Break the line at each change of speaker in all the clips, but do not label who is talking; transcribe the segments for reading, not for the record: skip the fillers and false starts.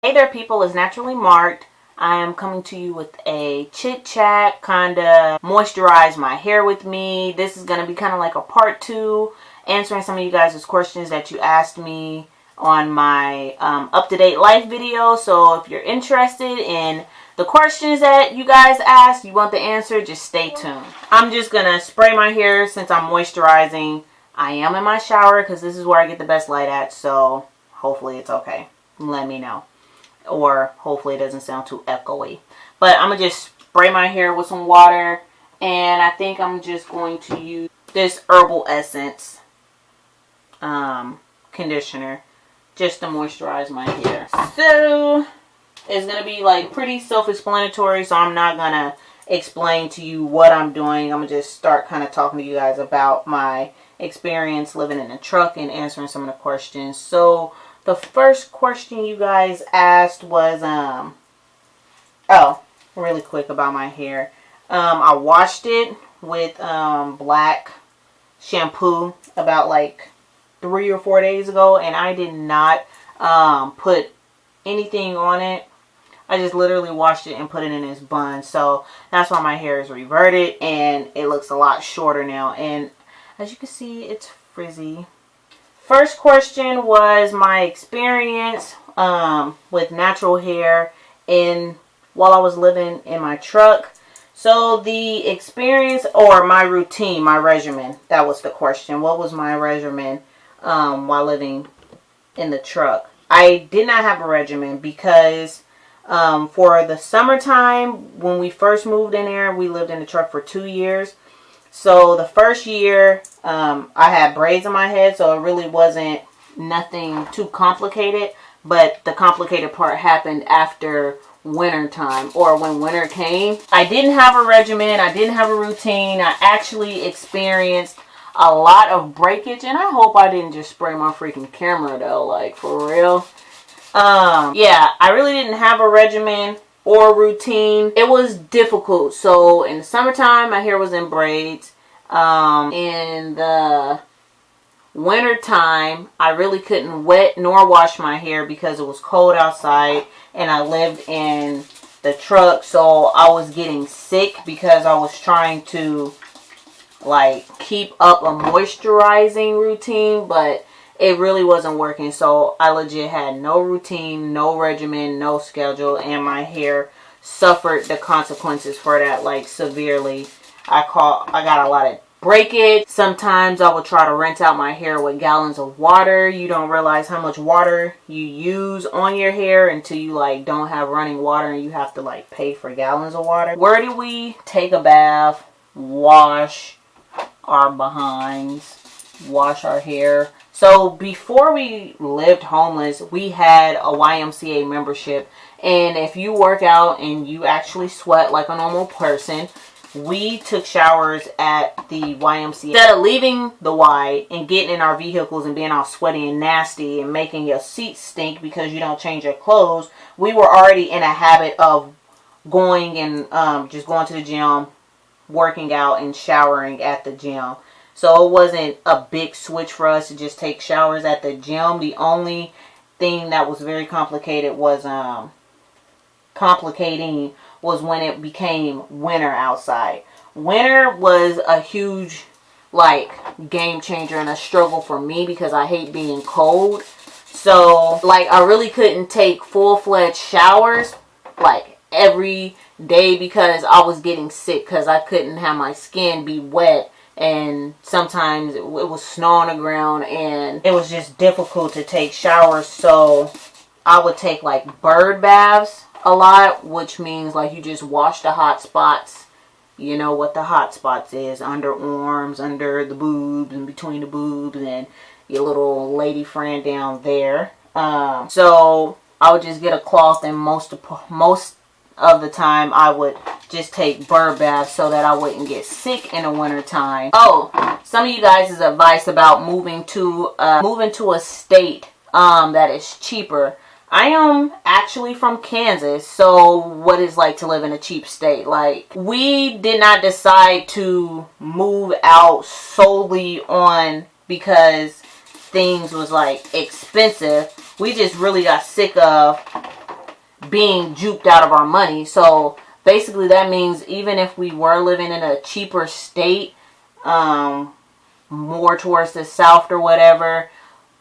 Hey there people, it's Naturally Marked. I am coming to you with a chit chat, kind of moisturize my hair with me. This is going to be kind of like a part 2, answering some of you guys' questions that you asked me on my up-to-date life video. So if you're interested in the questions that you guys asked, you want the answer, just stay tuned. I'm just going to spray my hair since I'm moisturizing. I am in my shower because this is where I get the best light at, so hopefully it's okay. Let me know. Or hopefully it doesn't sound too echoey. But I'm going to just spray my hair with some water. And I think I'm just going to use this Herbal Essence conditioner just to moisturize my hair. So it's going to be like pretty self-explanatory, so I'm not going to explain to you what I'm doing. I'm going to just start kind of talking to you guys about my experience living in a truck and answering some of the questions. So the first question you guys asked was, really quick about my hair. I washed it with black shampoo about like 3 or 4 days ago, and I did not put anything on it. I just literally washed it and put it in this bun. So that's why my hair is reverted and it looks a lot shorter now. And as you can see, it's frizzy. First question was my experience with natural hair while I was living in my truck. So the experience, or my routine, my regimen, that was the question. What was my regimen while living in the truck? I did not have a regimen because for the summertime, when we first moved in there, we lived in the truck for 2 years. So the first year, I had braids in my head, so it really wasn't nothing too complicated. But the complicated part happened after winter time, or when winter came. I didn't have a regimen. I didn't have a routine. I actually experienced a lot of breakage, and I hope I didn't just spray my freaking camera though, like for real. Yeah, I really didn't have a regimen or routine. It was difficult. So in the summertime, my hair was in braids. In the winter time, I really couldn't wet nor wash my hair because it was cold outside and I lived in the truck. So I was getting sick because I was trying to like keep up a moisturizing routine, but it really wasn't working. So I legit had no routine, no regimen, no schedule, and my hair suffered the consequences for that, like severely. I got a lot of breakage. Sometimes I would try to rinse out my hair with gallons of water. You don't realize how much water you use on your hair until you like don't have running water and you have to like pay for gallons of water. Where did we take a bath, wash our behinds, wash our hair? So before we lived homeless, we had a YMCA membership. And if you work out and you actually sweat like a normal person, we took showers at the YMCA. Instead of leaving the Y and getting in our vehicles and being all sweaty and nasty and making your seats stink because you don't change your clothes, we were already in a habit of going and just going to the gym, working out and showering at the gym. So it wasn't a big switch for us to just take showers at the gym. The only thing that was very complicated was when it became winter outside. Winter was a huge like game changer and a struggle for me because I hate being cold. So like I really couldn't take full-fledged showers like every day because I was getting sick because I couldn't have my skin be wet. And sometimes it was snow on the ground and it was just difficult to take showers. So I would take like bird baths a lot, which means like you just wash the hot spots. You know what the hot spots is: under arms, under the boobs, and between the boobs, and your little lady friend down there. So I would just get a cloth, and most of the time I would just take bird baths so that I wouldn't get sick in the winter time. Oh, some of you guys' advice about moving to a state that is cheaper. I am actually from Kansas, so what it's like to live in a cheap state. Like, we did not decide to move out solely on because things was like expensive. We just really got sick of being duped out of our money. So basically that means even if we were living in a cheaper state, more towards the south or whatever,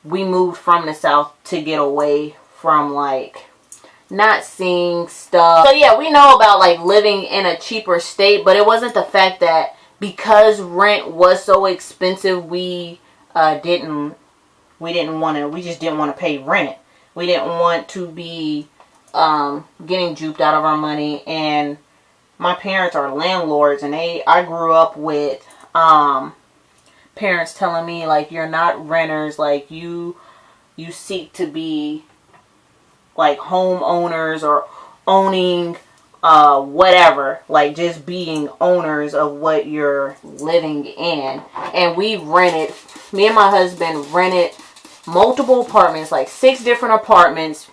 we moved from the south to get away from like not seeing stuff. So yeah, we know about like living in a cheaper state, but it wasn't the fact that because rent was so expensive, we just didn't want to pay rent. We didn't want to be getting duped out of our money. And my parents are landlords, and I grew up with parents telling me like, you're not renters, like you seek to be like homeowners or owning whatever, like just being owners of what you're living in. And we rented, me and my husband rented multiple apartments, like 6 different apartments.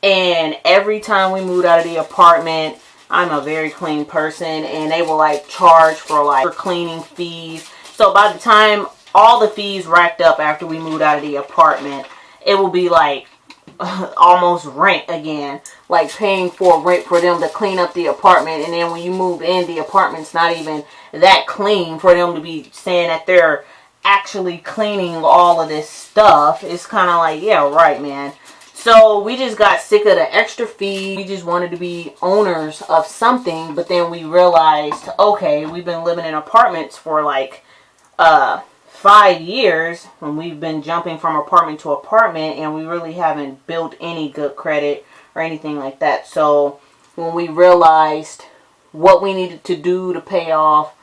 And every time we moved out of the apartment, I'm a very clean person, and they will like charge for cleaning fees. So by the time all the fees racked up after we moved out of the apartment, it will be like almost rent again, like paying for rent for them to clean up the apartment. And then when you move in, the apartment's not even that clean for them to be saying that they're actually cleaning all of this stuff. It's kind of like, yeah, right, man. So we just got sick of the extra fee. We just wanted to be owners of something. But then we realized, okay, we've been living in apartments for like 5 years, and we've been jumping from apartment to apartment, and we really haven't built any good credit or anything like that. So when we realized what we needed to do to pay off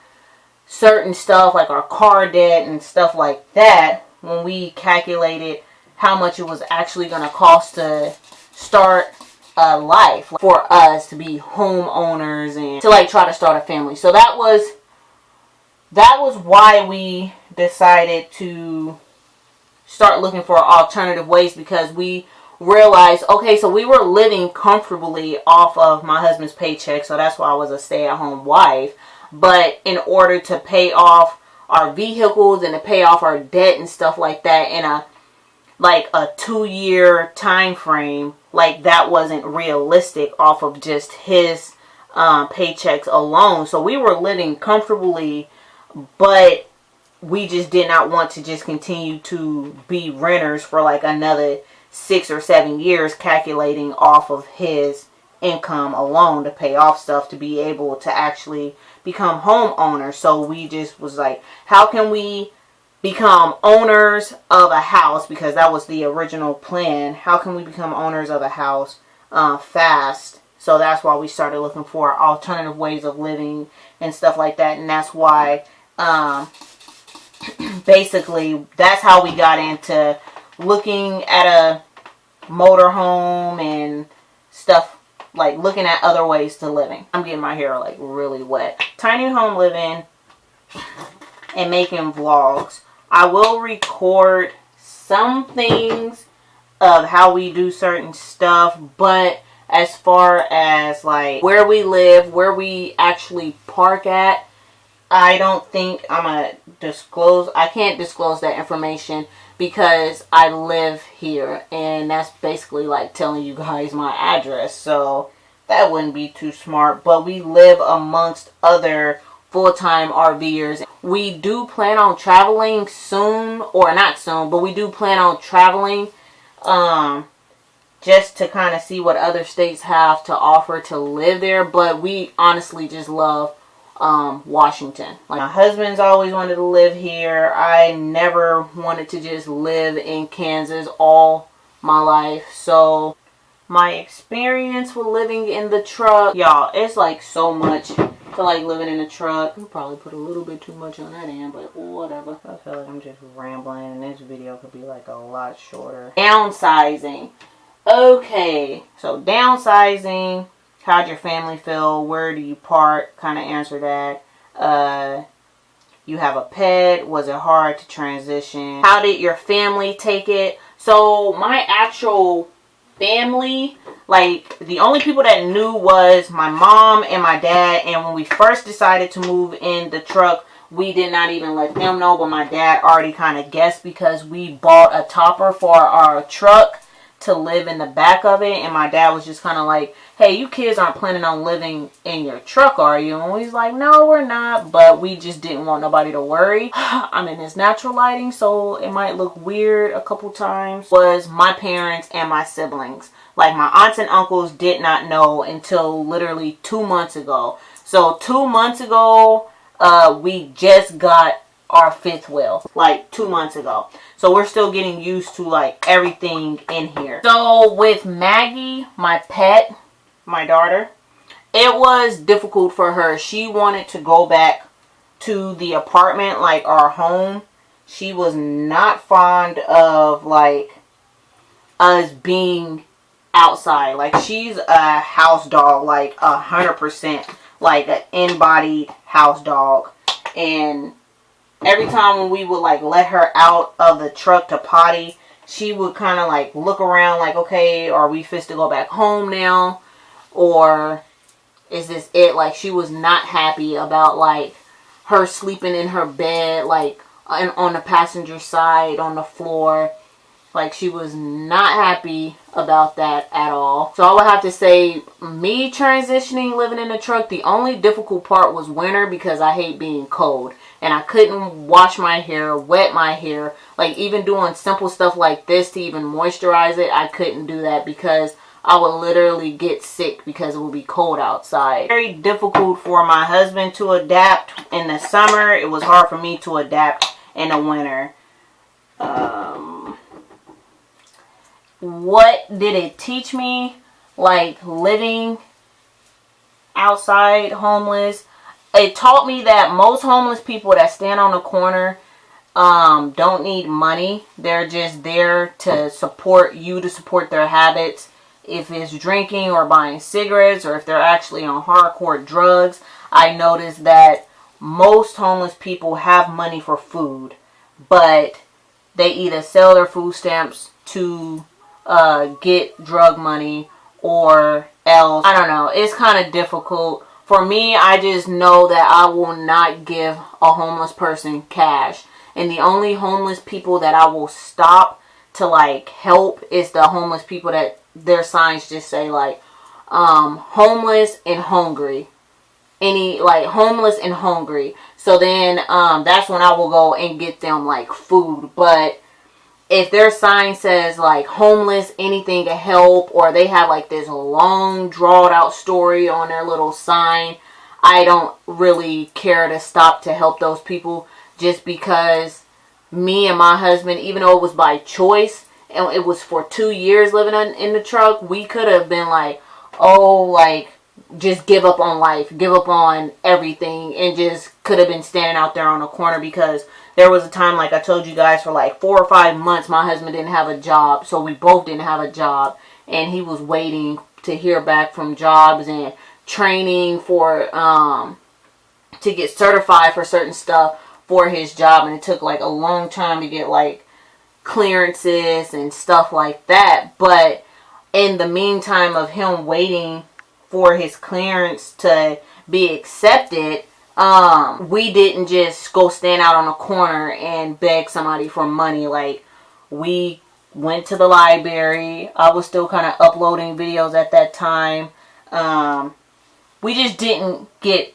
certain stuff like our car debt and stuff like that, when we calculated how much it was actually going to cost to start a life for us to be homeowners and to like try to start a family. So that was why we decided to start looking for alternative ways, because we realized, okay, so we were living comfortably off of my husband's paycheck, so that's why I was a stay-at-home wife. But in order to pay off our vehicles and to pay off our debt and stuff like that in a 2-year time frame, like that wasn't realistic off of just his paychecks alone. So we were living comfortably, but we just did not want to just continue to be renters for like another 6 or 7 years, calculating off of his income alone to pay off stuff to be able to actually become homeowners. So we just was like, how can we become owners of a house? Because that was the original plan. How can we become owners of a house fast? So that's why we started looking for alternative ways of living and stuff like that. And that's why basically that's how we got into looking at a motorhome and stuff, like looking at other ways to living. I'm getting my hair like really wet. Tiny home living and making vlogs. I will record some things of how we do certain stuff, but as far as like where we live, where we actually park at, I don't think I'm gonna disclose. I can't disclose that information because I live here, and that's basically like telling you guys my address, so that wouldn't be too smart. But we live amongst other full-time RVers. We do plan on traveling soon, or not soon, but we do plan on traveling just to kind of see what other states have to offer to live there. But we honestly just love Washington. Like, my husband's always wanted to live here. I never wanted to just live in Kansas all my life. So my experience with living in the truck, y'all, it's like so much to like living in a truck. I'll probably put a little bit too much on that end, but whatever. I feel like I'm just rambling, and this video could be like a lot shorter. Downsizing. Okay, so downsizing. How'd your family feel? Where do you park? Kind of answer that. You have a pet. Was it hard to transition? How did your family take it? So my actual family, like the only people that knew was my mom and my dad. And when we first decided to move in the truck, we did not even let them know. But my dad already kind of guessed because we bought a topper for our truck to live in the back of it. And my dad was just kind of like, hey, you kids aren't planning on living in your truck, are you? And he's like, no, we're not. But we just didn't want nobody to worry. I'm in this natural lighting, so it might look weird a couple times. Was my parents and my siblings. Like, my aunts and uncles did not know until literally 2 months ago. So 2 months ago, we just got our fifth wheel, like 2 months ago. So we're still getting used to like everything in here. So with Maggie, my pet, my daughter, it was difficult for her. She wanted to go back to the apartment, like our home. She was not fond of like us being outside. Like, she's a house dog, like 100%, like an embodied house dog. And every time when we would like let her out of the truck to potty, she would kind of like look around like, okay, are we fit to go back home now? Or is this it? Like, she was not happy about like her sleeping in her bed, like on the passenger side on the floor. Like, she was not happy about that at all. So I would have to say, me transitioning, living in the truck, the only difficult part was winter, because I hate being cold. And I couldn't wash my hair, wet my hair. Like, even doing simple stuff like this to even moisturize it, I couldn't do that because I would literally get sick because it would be cold outside. Very difficult for my husband to adapt in the summer. It was hard for me to adapt in the winter. What did it teach me? Like, living outside homeless. It taught me that most homeless people that stand on the corner don't need money. They're just there to support you, to support their habits. If it's drinking or buying cigarettes, or if they're actually on hardcore drugs. I noticed that most homeless people have money for food, but they either sell their food stamps to get drug money, or else, I don't know, it's kind of difficult. For me, I just know that I will not give a homeless person cash. And the only homeless people that I will stop to like help is the homeless people that their signs just say like homeless and hungry. Any like homeless and hungry. So then that's when I will go and get them like food. But if their sign says like homeless, anything to help, or they have like this long drawn out story on their little sign, I don't really care to stop to help those people, just because me and my husband, even though it was by choice and it was for 2 years living in the truck, we could have been like, oh, like just give up on life, give up on everything, and just could have been standing out there on the corner. Because there was a time, like I told you guys, for like 4 or 5 months, my husband didn't have a job. So we both didn't have a job. And he was waiting to hear back from jobs and training for, to get certified for certain stuff for his job. And it took like a long time to get like clearances and stuff like that. But in the meantime of him waiting for his clearance to be accepted, we didn't just go stand out on a corner and beg somebody for money. Like, we went to the library. I was still kind of uploading videos at that time. We just didn't get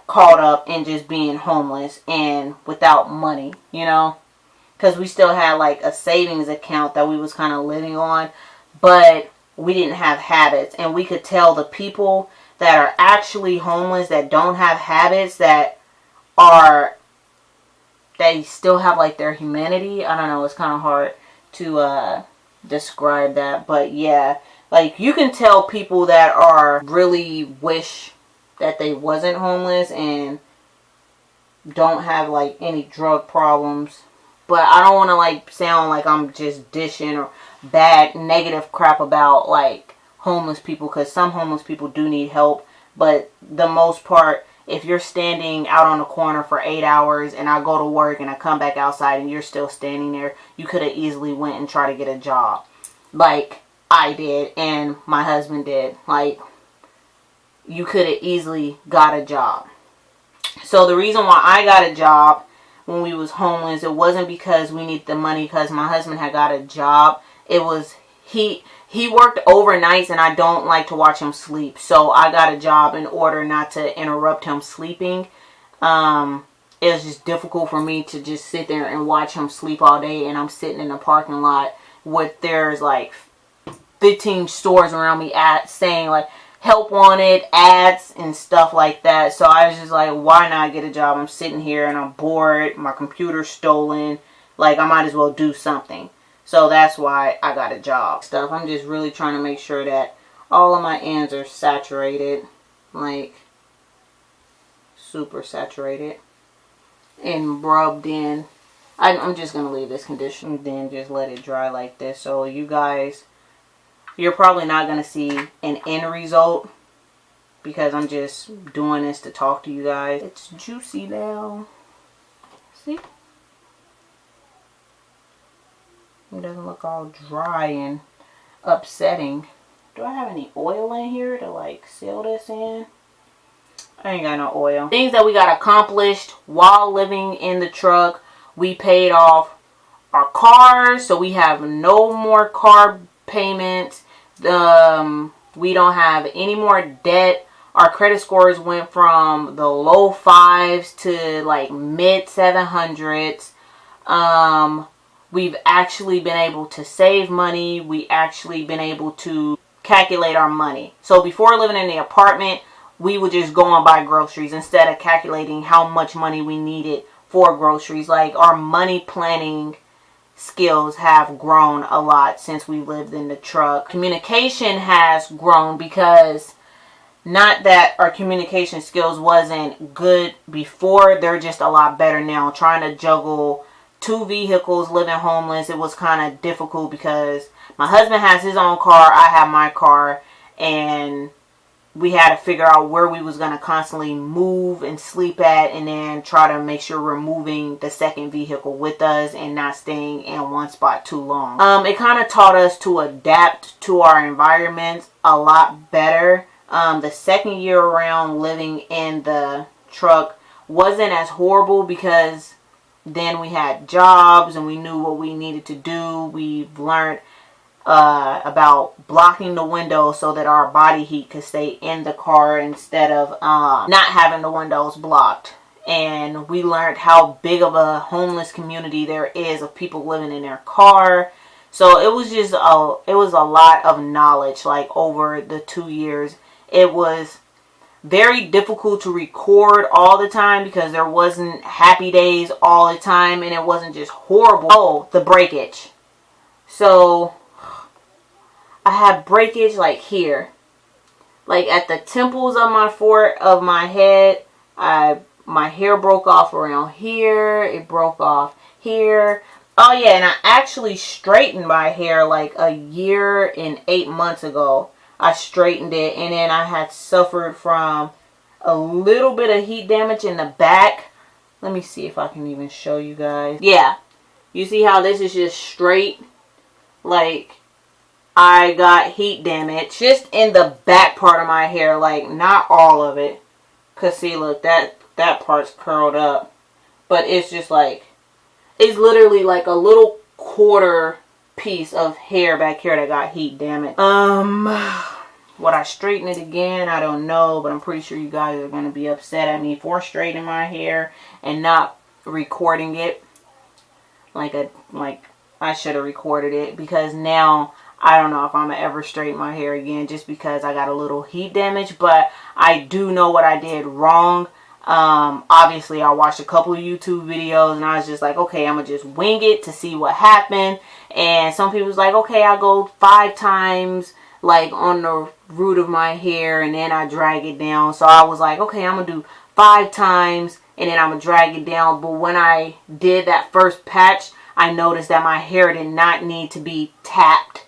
caught up in just being homeless and without money, you know, because we still had like a savings account that we was kind of living on, but we didn't have habits. And we could tell the people that are actually homeless, that don't have habits, that they still have like their humanity. I don't know, it's kind of hard to describe that, but yeah, like you can tell people that are really wish that they wasn't homeless and don't have like any drug problems. But I don't want to like sound like I'm just dishing or bad negative crap about like homeless people, because some homeless people do need help. But the most part, if you're standing out on the corner for 8 hours and I go to work and I come back outside and you're still standing there, you could have easily went and tried to get a job, like I did and my husband did. Like, you could have easily got a job. So the reason why I got a job when we was homeless, it wasn't because we needed the money because my husband had got a job. It was he worked overnights, and I don't like to watch him sleep. So I got a job in order not to interrupt him sleeping. It was just difficult for me to just sit there and watch him sleep all day, and I'm sitting in the parking lot with there's like 15 stores around me saying like help wanted, ads and stuff like that. So I was just like, why not get a job? I'm sitting here and I'm bored. My computer's stolen. Like, I might as well do something. So that's why I got a job. I'm just really trying to make sure that all of my ends are saturated. Like, super saturated. And rubbed in. I'm just going to leave this conditioner and then just let it dry like this. So you guys, you're probably not going to see an end result because I'm just doing this to talk to you guys. It's juicy now. See? It doesn't look all dry and upsetting. Do I have any oil in here to like seal this in? I ain't got no oil. Things that we got accomplished while living in the truck. We paid off our cars, so we have no more car payments. We don't have any more debt. Our credit scores went from the low 5s to like mid 700s. We've actually been able to save money. We actually been able to calculate our money. So before living in the apartment, we would just go and buy groceries instead of calculating how much money we needed for groceries. Like, our money planning skills have grown a lot since we lived in the truck. Communication has grown because not that our communication skills wasn't good before, they're just a lot better now. Trying to juggle 2 vehicles, living homeless, it was kind of difficult because my husband has his own car, I have my car, and we had to figure out where we was going to constantly move and sleep at, and then try to make sure we're moving the second vehicle with us and not staying in one spot too long. It kind of taught us to adapt to our environments a lot better. The second year around living in the truck wasn't as horrible because then we had jobs and we knew what we needed to do. We've learned about blocking the window so that our body heat could stay in the car instead of not having the windows blocked. And we learned how big of a homeless community there is of people living in their car. So it was just it was a lot of knowledge. Like, over the 2 years, it was very difficult to record all the time because there wasn't happy days all the time, and it wasn't just horrible. Oh, the breakage. So I have breakage like here, like at the temples of my head. My hair broke off around here. It broke off here. Oh yeah, and I actually straightened my hair like a year and 8 months ago. I straightened it, and then I had suffered from a little bit of heat damage in the back. Let me see if I can even show you guys. Yeah, you see how this is just straight? Like, I got heat damage just in the back part of my hair, like not all of it. Cause see, look, that part's curled up, but it's just like, it's literally like a little quarter piece of hair back here that got heat damage. Would I straighten it again? I don't know, but I'm pretty sure you guys are gonna be upset at me for straightening my hair and not recording it. Like I should have recorded it, because now I don't know if I'm gonna ever straighten my hair again just because I got a little heat damage. But I do know what I did wrong. Obviously I watched a couple of YouTube videos and I was just like, okay, I'm gonna just wing it to see what happened. And some people was like, okay, I'll go 5 times like on the root of my hair and then I drag it down. So I was like, okay, I'm gonna do 5 times and then I'm gonna drag it down. But when I did that first patch, I noticed that my hair did not need to be tapped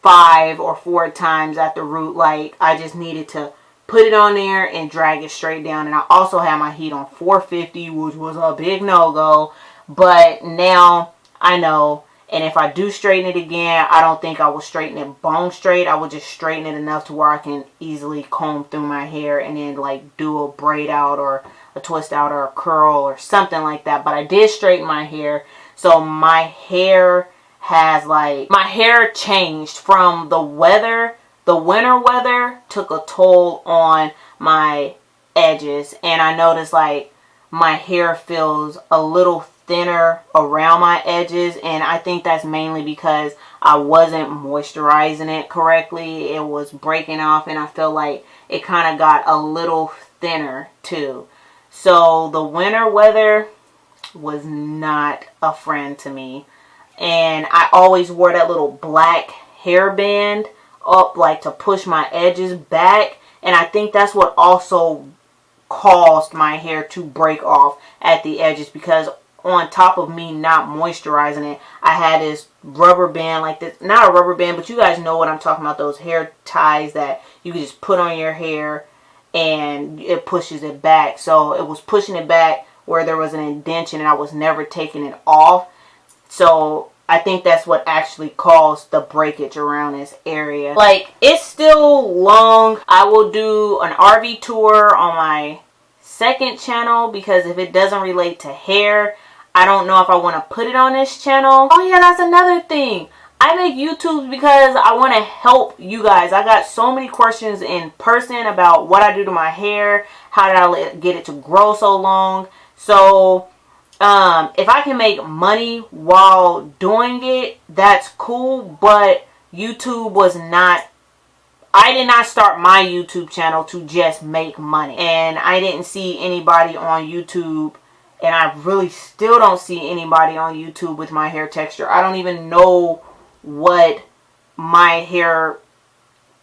5 or 4 times at the root. Like, I just needed to put it on there and drag it straight down. And I also had my heat on 450, which was a big no-go. But now I know. And if I do straighten it again, I don't think I will straighten it bone straight. I will just straighten it enough to where I can easily comb through my hair and then like do a braid out or a twist out or a curl or something like that. But I did straighten my hair. So my hair has like, my hair changed from the weather. The winter weather took a toll on my edges, and I noticed like my hair feels a little thinner around my edges, and I think that's mainly because I wasn't moisturizing it correctly. It was breaking off, and I feel like it kind of got a little thinner too. So the winter weather was not a friend to me, and I always wore that little black hairband up like to push my edges back, and I think that's what also caused my hair to break off at the edges, because on top of me not moisturizing it, I had this rubber band like this, not a rubber band, but you guys know what I'm talking about, those hair ties that you can just put on your hair and it pushes it back. So it was pushing it back where there was an indentation, and I was never taking it off. So I think that's what actually caused the breakage around this area. Like, it's still long. I will do an RV tour on my second channel, because if it doesn't relate to hair, I don't know if I want to put it on this channel. Oh yeah, that's another thing. I make YouTubes because I want to help you guys. I got so many questions in person about what I do to my hair. How did I get it to grow so long? So if I can make money while doing it, that's cool. But YouTube was not, I did not start my YouTube channel to just make money. And I didn't see anybody on YouTube, and I really still don't see anybody on YouTube with my hair texture. I don't even know what my hair,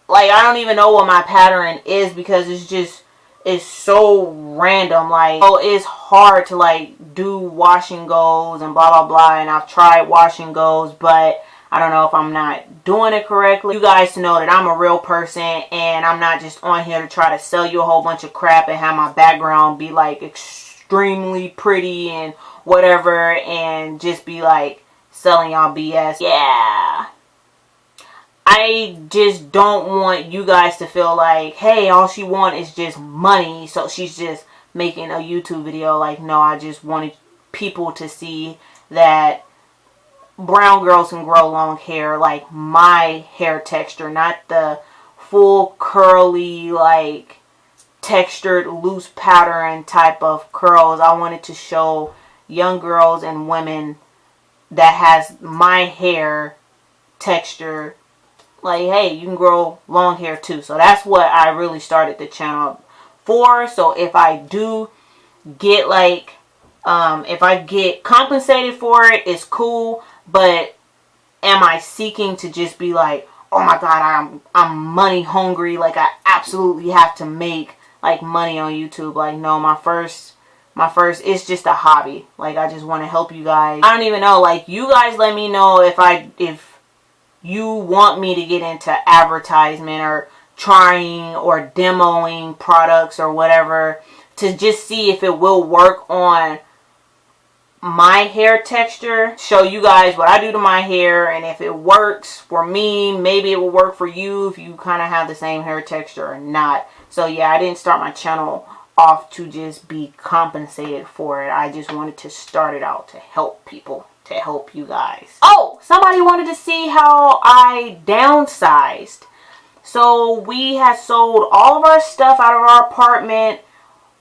like, I don't even know what my pattern is, because it's just, it's so random. Like, oh, it's hard to like do wash and goes and blah blah blah, and I've tried wash and goes, but I don't know if I'm not doing it correctly. You guys know that I'm a real person, and I'm not just on here to try to sell you a whole bunch of crap and have my background be like extremely pretty and whatever, and just be like selling y'all BS. Yeah, I just don't want you guys to feel like, hey, all she wants is just money, so she's just making a YouTube video. Like, no, I just wanted people to see that brown girls can grow long hair, like my hair texture, not the full curly, like textured loose pattern type of curls. I wanted to show young girls and women that has my hair texture, like, hey, you can grow long hair too. So that's what I really started the channel for. So if I do get like, if I get compensated for it, it's cool. But am I seeking to just be like, oh my god, I'm money hungry, like I absolutely have to make like money on YouTube? Like, no, my first, it's just a hobby. Like, I just want to help you guys. I don't even know, like, you guys let me know if you want me to get into advertisement or trying or demoing products or whatever, to just see if it will work on my hair texture, show you guys what I do to my hair, and if it works for me, maybe it will work for you if you kind of have the same hair texture or not. So yeah, I didn't start my channel off to just be compensated for it. I just wanted to start it out to help people, to help you guys. Oh, somebody wanted to see how I downsized. So we had sold all of our stuff out of our apartment.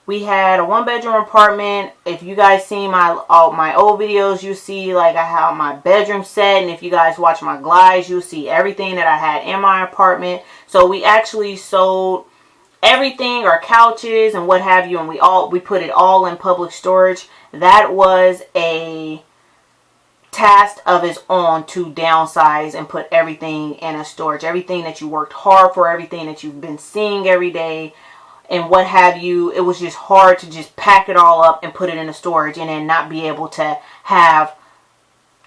We had a one-bedroom apartment. If you guys see my old videos, you see like I have my bedroom set, and if you guys watch my glides, you'll see everything that I had in my apartment. So we actually sold everything, our couches and what have you, and we put it all in public storage. That was a task of its own, to downsize and put everything in a storage. Everything that you worked hard for, everything that you've been seeing every day and what have you, it was just hard to just pack it all up and put it in a storage and then not be able to have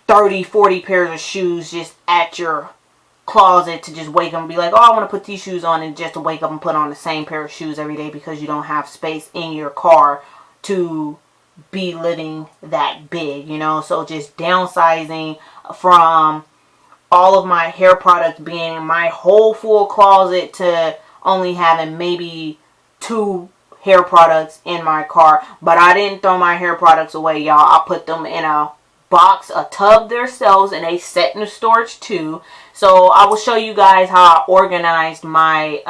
30, 40 pairs of shoes just at your closet to just wake up and be like, oh, I want to put these shoes on, and just to wake up and put on the same pair of shoes every day because you don't have space in your car to be living that big, you know. So just downsizing from all of my hair products being in my whole full closet to only having maybe 2 hair products in my car. But I didn't throw my hair products away, y'all. I put them in a box, a tub themselves, and they set in the storage too. So I will show you guys how I organized my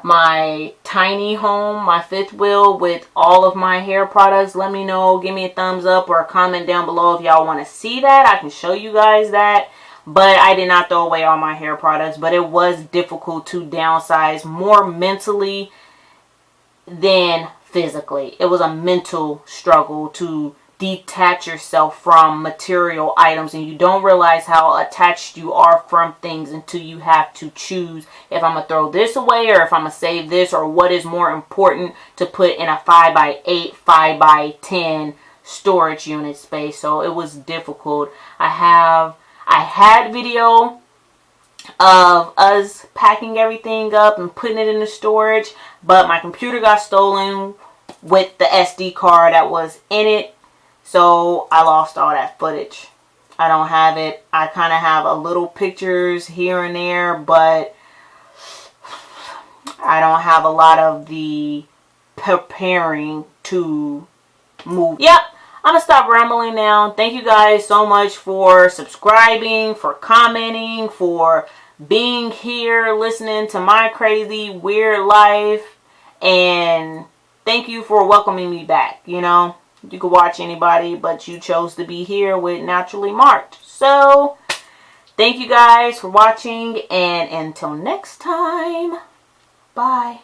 my tiny home, my fifth wheel, with all of my hair products. Let me know, give me a thumbs up or a comment down below if y'all want to see that. I can show you guys that. But I did not throw away all my hair products. But it was difficult to downsize, more mentally than physically. It was a mental struggle to detach yourself from material items, and you don't realize how attached you are from things until you have to choose if I'm gonna throw this away or if I'm gonna save this, or what is more important to put in a 5x8, 5x10 storage unit space. So it was difficult. I had video of us packing everything up and putting it in the storage, but my computer got stolen with the SD card that was in it. So I lost all that footage. I don't have it. I kind of have a little pictures here and there, but I don't have a lot of the preparing to move. Yep, I'm going to stop rambling now. Thank you guys so much for subscribing, for commenting, for being here, listening to my crazy, weird life. And thank you for welcoming me back, you know. You could watch anybody, but you chose to be here with Naturally Marked. So, thank you guys for watching, and until next time, bye.